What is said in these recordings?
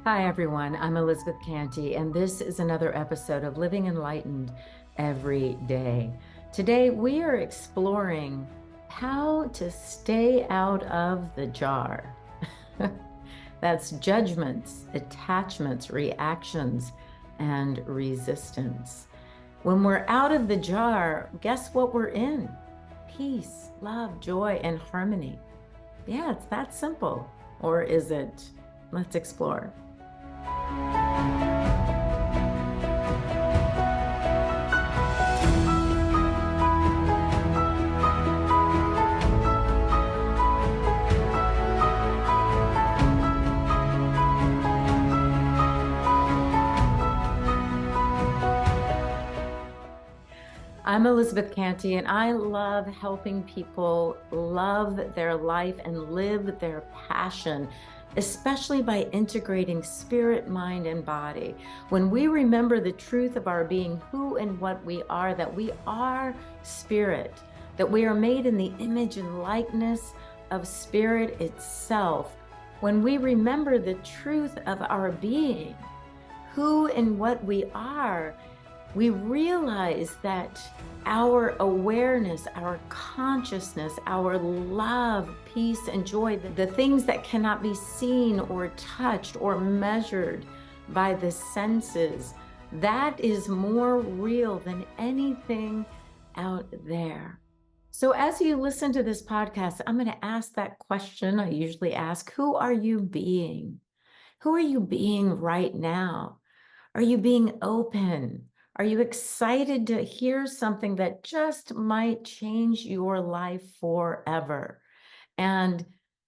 Hi, everyone. I'm Elizabeth Cantey, and this is another episode of Living Enlightened Every Day. Today, we are exploring how to stay out of the jar. That's judgments, attachments, reactions, and resistance. When we're out of the jar, guess what we're in? Peace, love, joy, and harmony. Yeah, it's that simple. Or is it? Let's explore. I'm Elizabeth Cantey, and I love helping people love their life and live their passion, especially by integrating spirit, mind, and body. When we remember the truth of our being, who and what we are, that we are spirit, that we are made in the image and likeness of spirit itself, when we remember the truth of our being, who and what we are, we realize that our awareness, our consciousness, our love, peace, and joy, the things that cannot be seen or touched or measured by the senses, that is more real than anything out there. So as you listen to this podcast, I'm going to ask that question I usually ask: who are you being? Who are you being right now? Are you being open? Are you excited to hear something that just might change your life forever and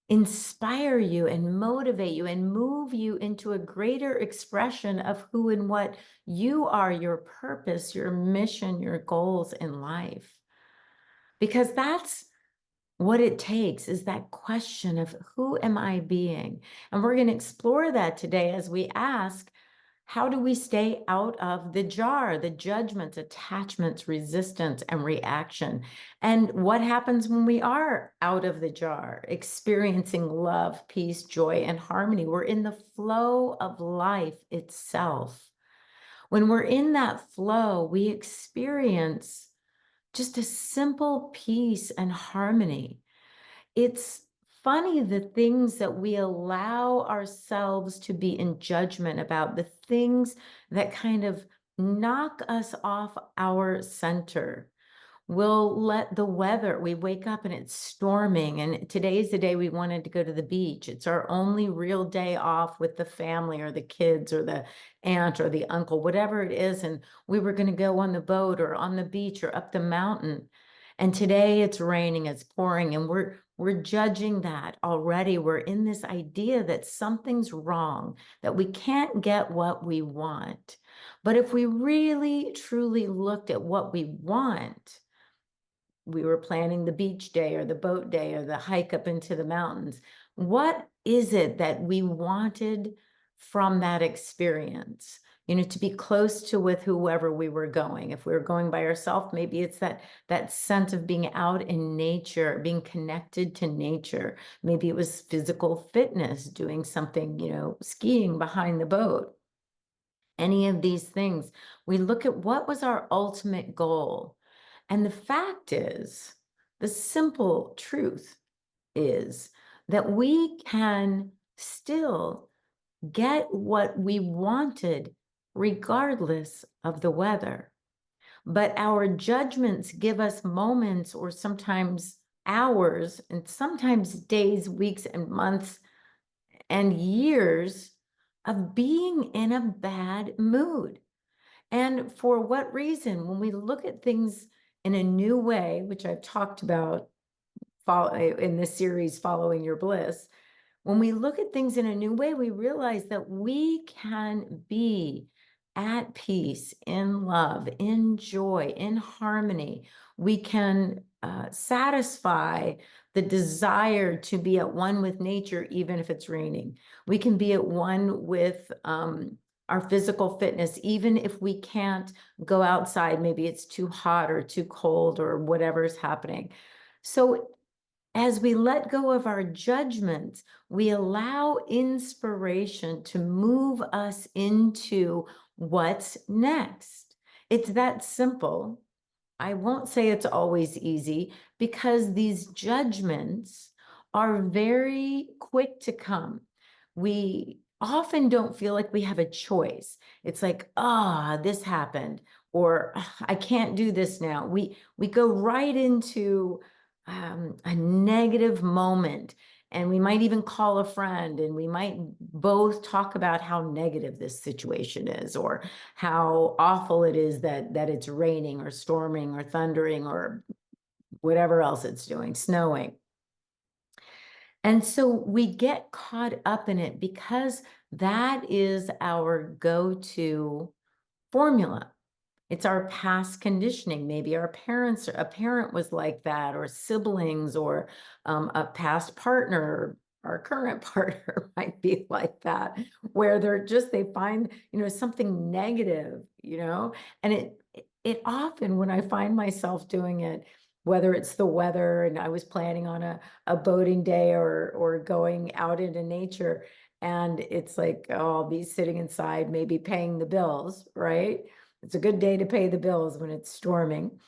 inspire you and motivate you and move you into a greater expression of who and what you are, your purpose, your mission, your goals in life? Because that's what it takes, is that question of who am I being? And we're going to explore that today as we ask, how do we stay out of the jar, the judgments, attachments, resistance, and reaction? And what happens when we are out of the jar, experiencing love, peace, joy, and harmony? We're in the flow of life itself. When we're in that flow, we experience just a simple peace and harmony. It's funny the things that we allow ourselves to be in judgment about, the things that kind of knock us off our center. We'll let the weather, we wake up and it's storming, and today's the day we wanted to go to the beach. It's our only real day off with the family or the kids or the aunt or the uncle, whatever it is. And we were going to go on the boat or on the beach or up the mountain. And today it's raining, it's pouring, and we're judging that already. We're in this idea that something's wrong, that we can't get what we want. But if we really, truly looked at what we want, we were planning the beach day or the boat day or the hike up into the mountains. What is it that we wanted from that experience? To be close to with whoever we were going. If we were going by ourselves, maybe it's that sense of being out in nature, being connected to nature. Maybe it was physical fitness, doing something, skiing behind the boat. Any of these things, we look at what was our ultimate goal. And the fact is, the simple truth is that we can still get what we wanted regardless of the weather. But our judgments give us moments or sometimes hours and sometimes days, weeks, and months and years of being in a bad mood. And for what reason? When we look at things in a new way, which I've talked about in this series, Following Your Bliss, when we look at things in a new way, we realize that we can be at peace, in love, in joy, in harmony. We can satisfy the desire to be at one with nature, even if it's raining. We can be at one with our physical fitness, even if we can't go outside. Maybe it's too hot or too cold or whatever's happening. So as we let go of our judgments, we allow inspiration to move us into what's next. It's that simple. I won't say it's always easy because these judgments are very quick to come. We often don't feel like we have a choice. It's like, this happened, or I can't do this now. We go right into a negative moment, and we might even call a friend, and we might both talk about how negative this situation is, or how awful it is that it's raining or storming or thundering or whatever else it's doing, snowing. And so we get caught up in it because that is our go-to formula. It's our past conditioning. Maybe a parent was like that, or siblings, or a past partner, our current partner might be like that, where they find, something negative, and it often, when I find myself doing it, whether it's the weather and I was planning on a boating day, or going out into nature, and it's like, oh, I'll be sitting inside, maybe paying the bills, right? It's a good day to pay the bills when it's storming.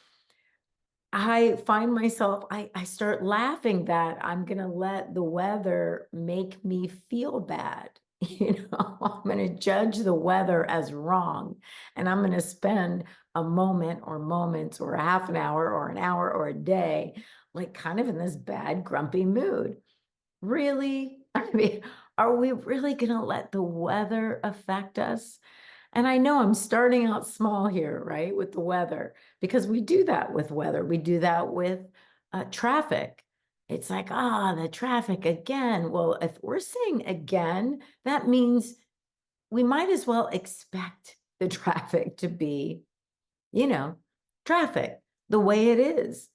I find myself, I start laughing that I'm going to let the weather make me feel bad. I'm going to judge the weather as wrong. And I'm going to spend a moment, or moments, or a half an hour, or an hour, or a day, like kind of in this bad, grumpy mood. Really? I mean, are we really going to let the weather affect us? And I know I'm starting out small here, right, with the weather, because we do that with weather. We do that with traffic. It's like, the traffic again. Well, if we're saying again, that means we might as well expect the traffic to be, you know, traffic the way it is,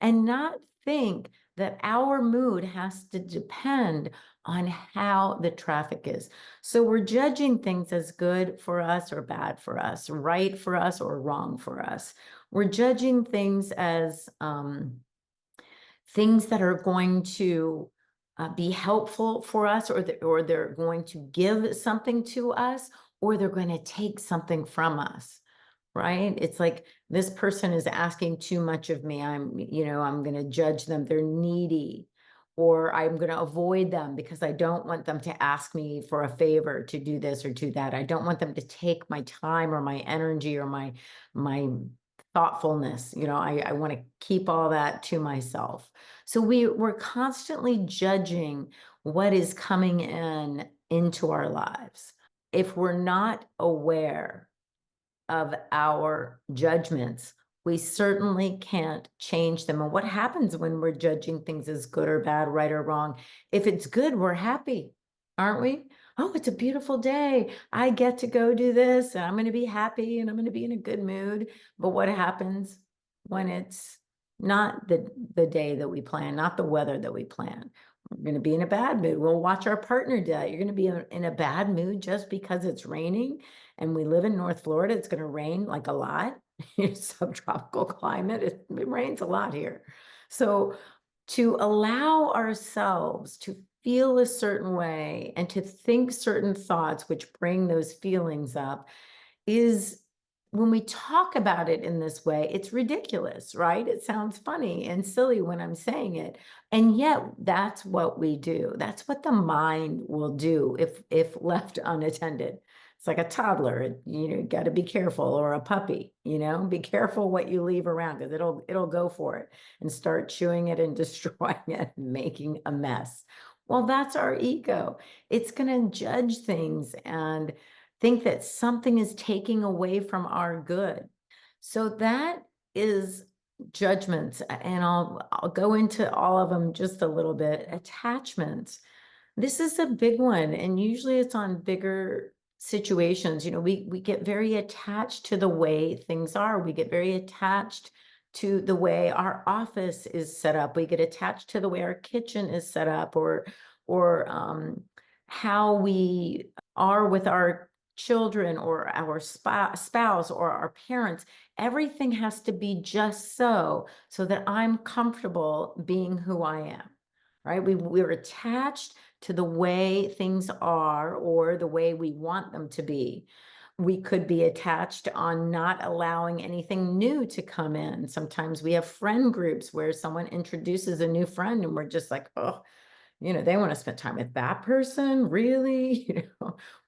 and not think that our mood has to depend on how the traffic is. So we're judging things as good for us or bad for us, right for us or wrong for us. We're judging things as things that are going to be helpful for us, or they're going to give something to us, or they're going to take something from us. Right? It's like, this person is asking too much of me. I'm going to judge them. They're needy, or I'm going to avoid them because I don't want them to ask me for a favor to do this or do that. I don't want them to take my time, or my energy, or my thoughtfulness. I want to keep all that to myself. So we're constantly judging what is coming into our lives. If we're not aware of our judgments, we certainly can't change them. And what happens when we're judging things as good or bad, right or wrong? If it's good, we're happy, aren't we? Oh, it's a beautiful day. I get to go do this, and I'm going to be happy, and I'm going to be in a good mood. But what happens when it's not the day that we plan, not the weather that we plan? We're going to be in a bad mood. We'll watch our partner do that. You're going to be in a bad mood just because it's raining, and we live in North Florida. It's going to rain like a lot. Subtropical climate. It rains a lot here. So to allow ourselves to feel a certain way and to think certain thoughts which bring those feelings up is, when we talk about it in this way, it's ridiculous, right? It sounds funny and silly when I'm saying it. And yet that's what we do. That's what the mind will do if left unattended. It's like a toddler, got to be careful, or a puppy, be careful what you leave around, because it'll go for it and start chewing it and destroying it and making a mess. Well, that's our ego. It's going to judge things and think that something is taking away from our good. So that is judgments, and I'll go into all of them just a little bit. Attachments. This is a big one, and usually it's on bigger situations. We get very attached to the way things are. We get very attached to the way our office is set up. We get attached to the way our kitchen is set up, or how we are with our children, or our spouse, or our parents. Everything has to be just so that I'm comfortable being who I am. right? We're attached to the way things are or the way we want them to be. We could be attached on not allowing anything new to come in. Sometimes we have friend groups where someone introduces a new friend and we're just like, oh, they want to spend time with that person, really?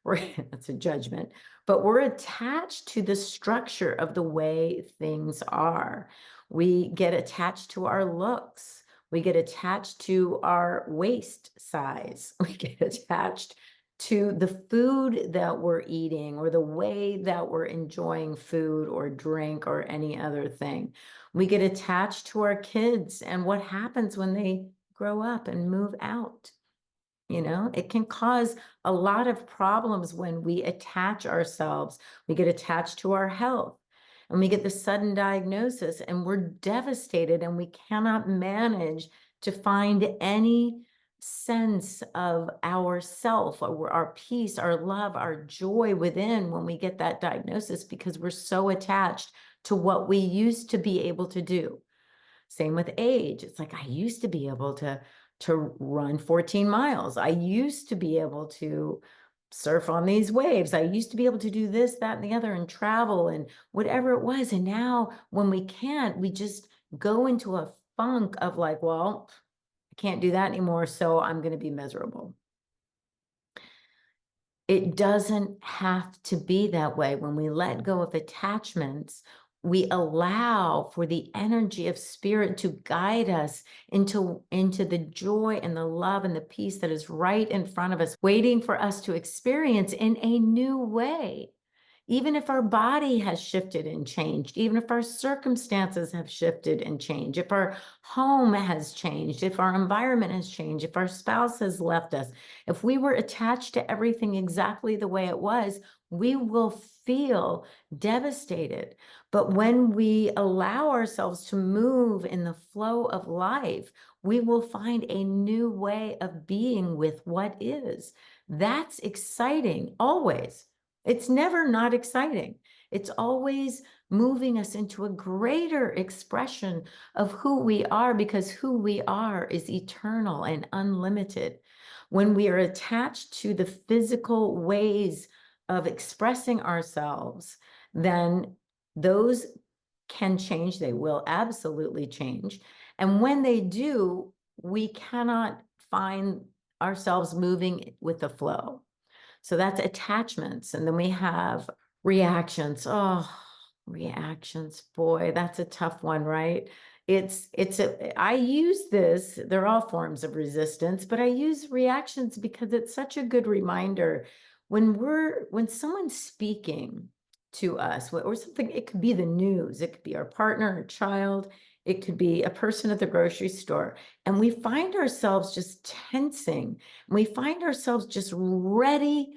That's a judgment, but we're attached to the structure of the way things are. We get attached to our looks. We get attached to our waist size. We get attached to the food that we're eating or the way that we're enjoying food or drink or any other thing. We get attached to our kids and what happens when they grow up and move out. It can cause a lot of problems when we attach ourselves. We get attached to our health and we get the sudden diagnosis and we're devastated and we cannot manage to find any sense of ourself or our peace, our love, our joy within when we get that diagnosis because we're so attached to what we used to be able to do. Same with age. It's like, I used to be able to run 14 miles. I used to be able to surf on these waves. I used to be able to do this, that, and the other and travel and whatever it was. And now when we can't, we just go into a funk of like, well, I can't do that anymore, so I'm going to be miserable. It doesn't have to be that way. When we let go of attachments, we allow for the energy of spirit to guide us into the joy and the love and the peace that is right in front of us, waiting for us to experience in a new way. Even if our body has shifted and changed, even if our circumstances have shifted and changed, if our home has changed, if our environment has changed, if our spouse has left us, if we were attached to everything exactly the way it was, we will feel devastated. But when we allow ourselves to move in the flow of life, we will find a new way of being with what is. That's exciting, always. It's never not exciting. It's always moving us into a greater expression of who we are because who we are is eternal and unlimited. When we are attached to the physical ways of expressing ourselves, then those can change. They will absolutely change. And when they do, we cannot find ourselves moving with the flow. So that's attachments. And then we have reactions. Oh, reactions. Boy, that's a tough one, right? I use this, they're all forms of resistance, but I use reactions because it's such a good reminder when someone's speaking to us or something, it could be the news, it could be our partner, or child, it could be a person at the grocery store, and we find ourselves just tensing. We find ourselves just ready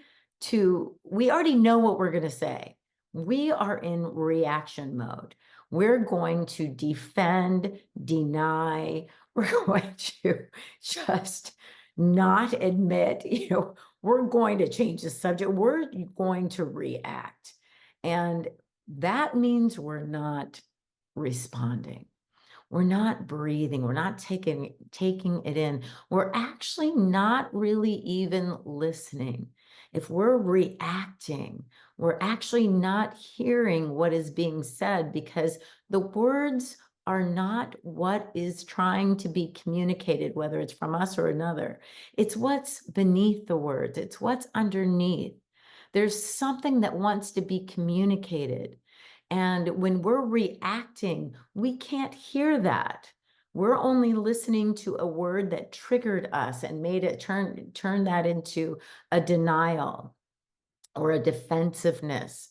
we already know what we're going to say. We are in reaction mode. We're going to defend, deny. We're going to just not admit, we're going to change the subject. We're going to react. And that means we're not responding. We're not breathing. We're not taking it in. We're actually not really even listening. If we're reacting, we're actually not hearing what is being said because the words are not what is trying to be communicated, whether it's from us or another. It's what's beneath the words. It's what's underneath. There's something that wants to be communicated. And when we're reacting, we can't hear that. We're only listening to a word that triggered us and made it turn that into a denial or a defensiveness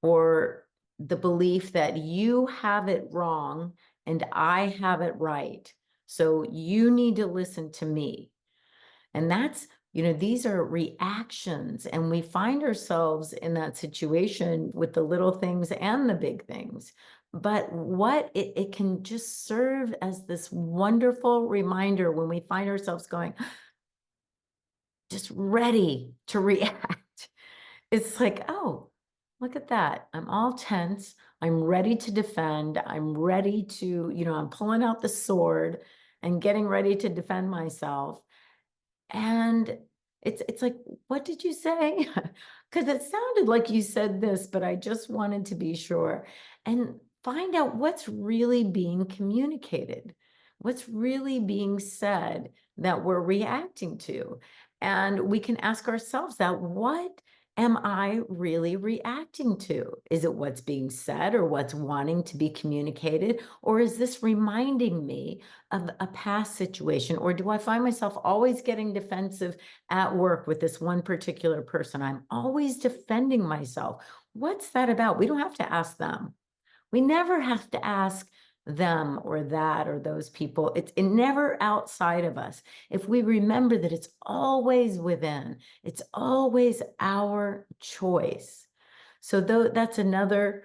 or the belief that you have it wrong and I have it right. So you need to listen to me. And that's, these are reactions, and we find ourselves in that situation with the little things and the big things. But what it can just serve as this wonderful reminder when we find ourselves going, just ready to react. It's like, oh, look at that. I'm all tense. I'm ready to defend. I'm ready to, I'm pulling out the sword and getting ready to defend myself. And it's like, what did you say? Because it sounded like you said this, but I just wanted to be sure and find out what's really being communicated, what's really being said that we're reacting to. And we can ask ourselves that, what am I really reacting to? Is it what's being said or what's wanting to be communicated? Or is this reminding me of a past situation? Or do I find myself always getting defensive at work with this one particular person? I'm always defending myself. What's that about? We don't have to ask them. We never have to ask them or that or those people. It's never outside of us. If we remember that it's always within, it's always our choice. So that's another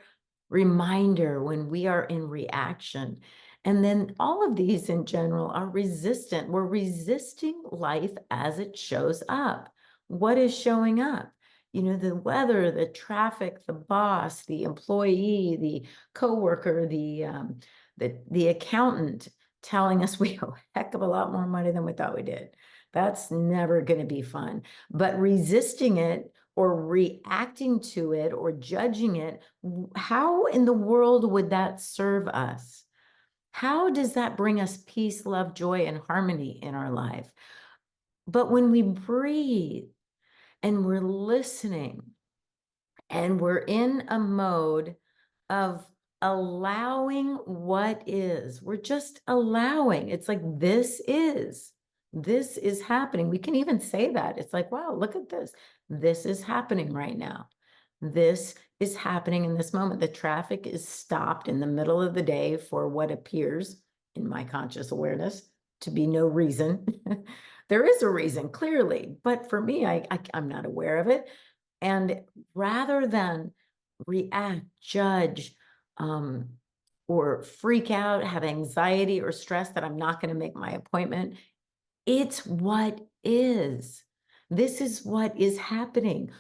reminder when we are in reaction. And then all of these in general are resistant. We're resisting life as it shows up. What is showing up? You know, the weather, the traffic, the boss, the employee, the coworker, the accountant telling us we owe a heck of a lot more money than we thought we did. That's never going to be fun. But resisting it or reacting to it or judging it, how in the world would that serve us? How does that bring us peace, love, joy, and harmony in our life? But when we breathe and we're listening and we're in a mode of allowing what is, we're just allowing. It's like, this is happening. We can even say that. It's like, wow, look at this. This is happening right now. This is happening in this moment. The traffic is stopped in the middle of the day for what appears in my conscious awareness to be no reason. There is a reason, clearly, but for me, I'm not aware of it. And rather than react, judge, or freak out, have anxiety or stress that I'm not going to make my appointment, it's what is. This is what is happening.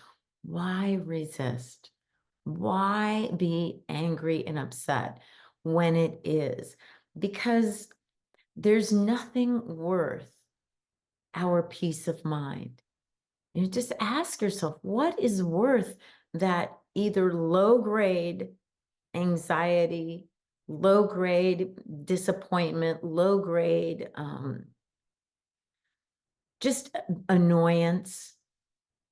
Why resist? Why be angry and upset when it is? Because there's nothing worth our peace of mind. You just ask yourself, what is worth that either low grade anxiety, low grade disappointment, low grade just annoyance,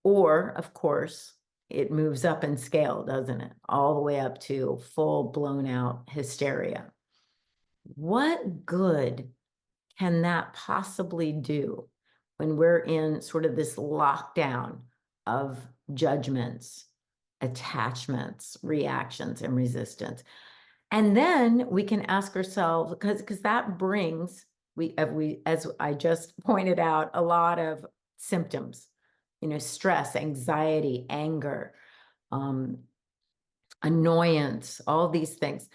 or of course, it moves up in scale, doesn't it? All the way up to full blown out hysteria. What good can that possibly do when we're in sort of this lockdown of judgments, attachments, reactions, and resistance? And then we can ask ourselves, because that brings, as I just pointed out, a lot of symptoms, you know, stress, anxiety, anger, annoyance, all these things.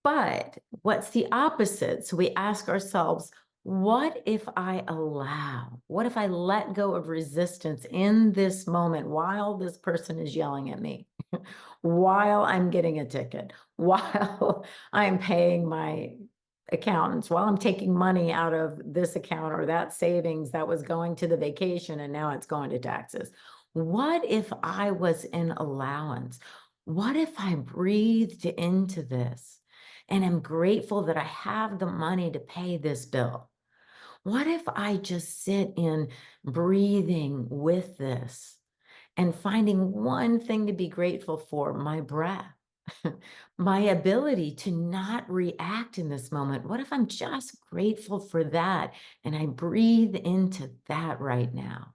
But what's the opposite? So we ask ourselves, what if I allow? What if I let go of resistance in this moment while this person is yelling at me, while I'm getting a ticket, while I'm paying my accountants, while I'm taking money out of this account or that savings that was going to the vacation and now it's going to taxes? What if I was in allowance? What if I breathed into this? And I'm grateful that I have the money to pay this bill. What if I just sit in breathing with this and finding one thing to be grateful for, my breath, my ability to not react in this moment? What if I'm just grateful for that and I breathe into that right now?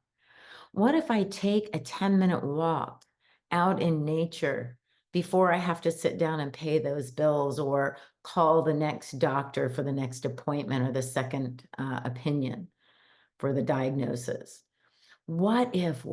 What if I take a 10-minute walk out in nature before I have to sit down and pay those bills or call the next doctor for the next appointment or the second opinion for the diagnosis? What if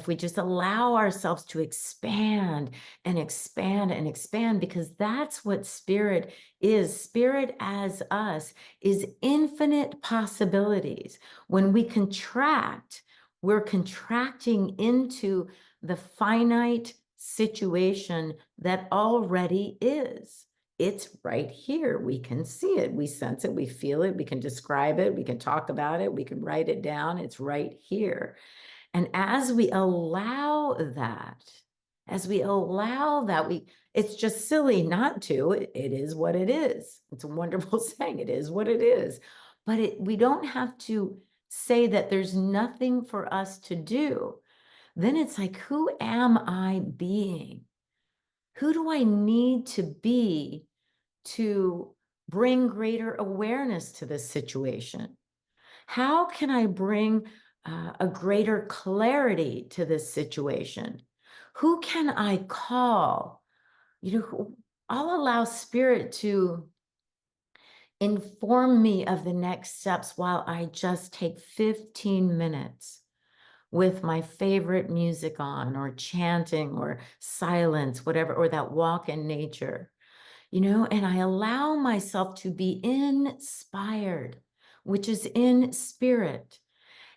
we just allow ourselves to expand and expand and expand? Because that's what spirit is. Spirit as us is infinite possibilities. When we contract, we're contracting into the finite situation that already is. it's right here. We can see it, we sense it, we feel it, we can describe it, we can talk about it, we can write it down. It's right here. And as we allow that, it's just silly not to. It is what it is. It's a wonderful saying. It is what it is. But we don't have to say that there's nothing for us to do. Then it's like, who am I being? Who do I need to be to bring greater awareness to this situation? How can I bring a greater clarity to this situation? Who can I call? I'll allow spirit to inform me of the next steps while I just take 15 minutes with my favorite music on, or chanting, or silence, whatever, or that walk in nature, and I allow myself to be inspired, which is in spirit.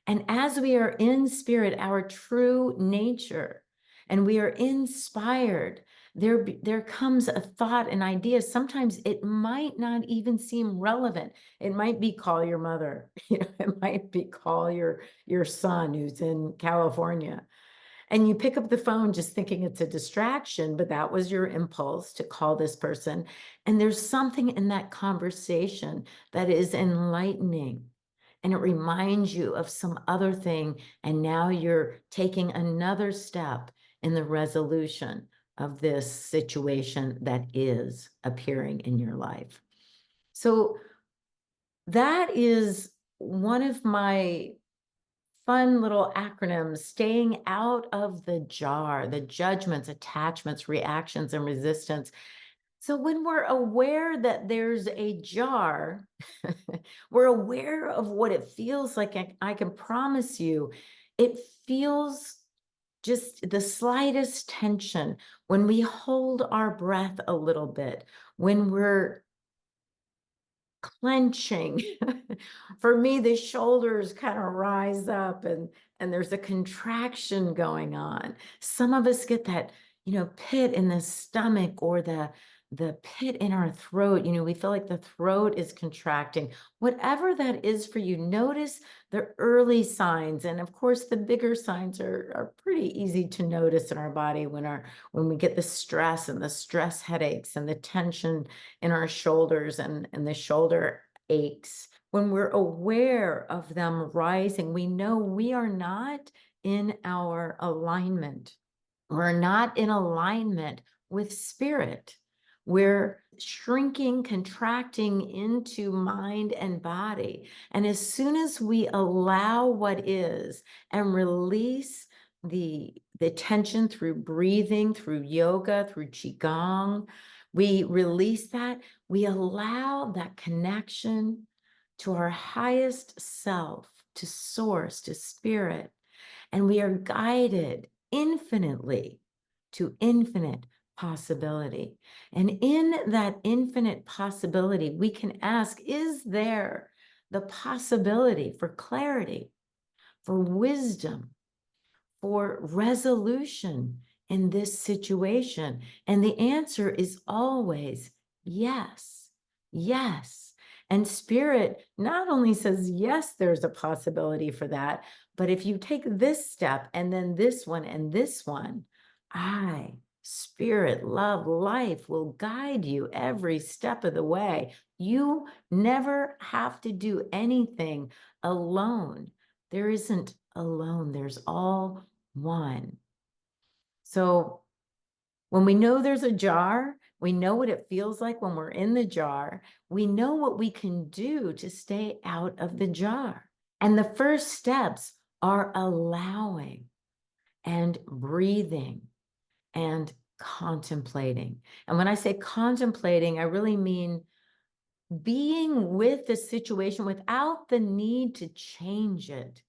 And as we are in spirit, our true nature, and we are inspired, there comes a thought, an idea. Sometimes it might not even seem relevant. It might be call your mother. It might be call your son who's in California. And you pick up the phone just thinking it's a distraction, but that was your impulse to call this person. And there's something in that conversation that is enlightening, and it reminds you of some other thing. And now you're taking another step in the resolution of this situation that is appearing in your life. So that is one of my fun little acronyms: staying out of the jar, the judgments, attachments, reactions, and resistance. So when we're aware that there's a jar, we're aware of what it feels like. I can promise you, it feels just the slightest tension when we hold our breath a little bit, when we're clenching. For me, the shoulders kind of rise up, and there's a contraction going on. Some of us get that, pit in the stomach, or the pit in our throat. We feel like the throat is contracting. Whatever that is for you, notice the early signs. And of course, the bigger signs are pretty easy to notice in our body when we get the stress, and the stress headaches, and the tension in our shoulders, and the shoulder aches. When we're aware of them rising, we know we are not in our alignment. We're not in alignment with spirit. We're shrinking, contracting into mind and body. And as soon as we allow what is and release the tension through breathing, through yoga, through qigong, we release that, we allow that connection to our highest self, to source, to spirit, and we are guided infinitely to infinite possibility. And in that infinite possibility, we can ask, is there the possibility for clarity, for wisdom, for resolution in this situation? And the answer is always yes, yes. And spirit not only says, yes, there's a possibility for that, but if you take this step, and then this one, and this one, spirit, love, life will guide you every step of the way. You never have to do anything alone. There isn't alone, there's all one. So when we know there's a jar, we know what it feels like when we're in the jar. We know what we can do to stay out of the jar. And the first steps are allowing, and breathing, and contemplating. And when I say contemplating, I really mean being with the situation without the need to change it.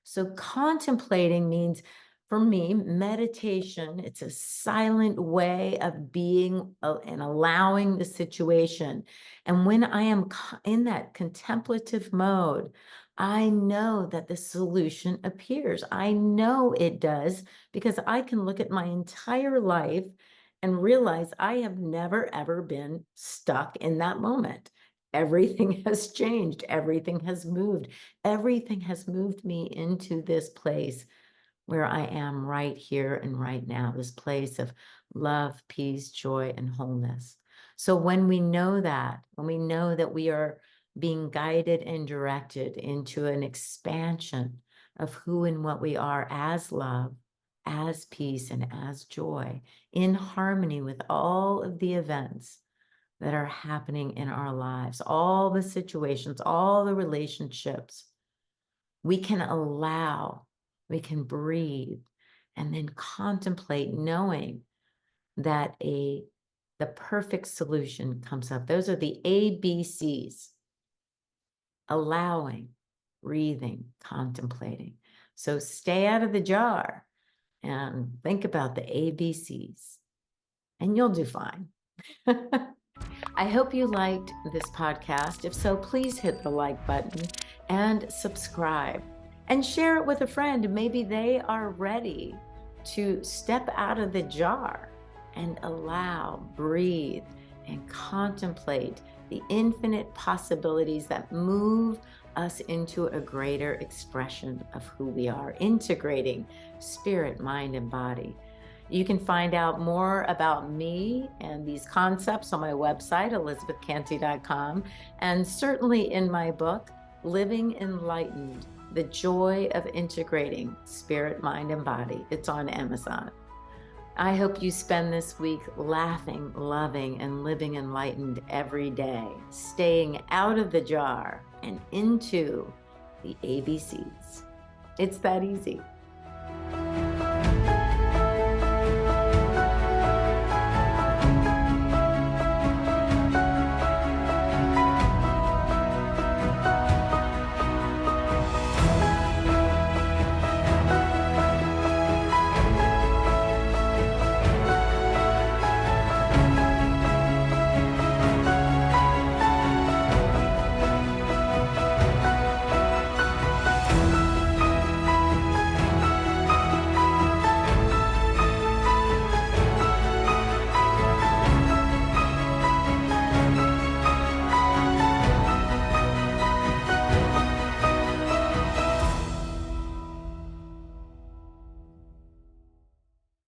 So contemplating means, for me, meditation. It's a silent way of being and allowing the situation. And when I am in that contemplative mode, I know that the solution appears. I know it does, because I can look at my entire life and realize I have never, ever been stuck in that moment. Everything has changed. Everything has moved. Everything has moved me into this place where I am right here and right now, this place of love, peace, joy, and wholeness. So when we know that, when we know that we are being guided and directed into an expansion of who and what we are as love, as peace, and as joy, in harmony with all of the events that are happening in our lives, all the situations, all the relationships, we can allow, we can breathe, and then contemplate, knowing that the perfect solution comes up. Those are the ABCs: allowing, breathing, contemplating. So stay out of the jar and think about the ABCs, and you'll do fine. I hope you liked this podcast. If so, please hit the like button and subscribe and share it with a friend. Maybe they are ready to step out of the jar and allow, breathe, and contemplate the infinite possibilities that move us into a greater expression of who we are, integrating spirit, mind, and body. You can find out more about me and these concepts on my website, elizabethcantey.com, and certainly in my book, Living Enlightened: The Joy of Integrating Spirit, Mind, and Body. It's on Amazon. I hope you spend this week laughing, loving, and living enlightened every day, staying out of the jar and into the ABCs. It's that easy.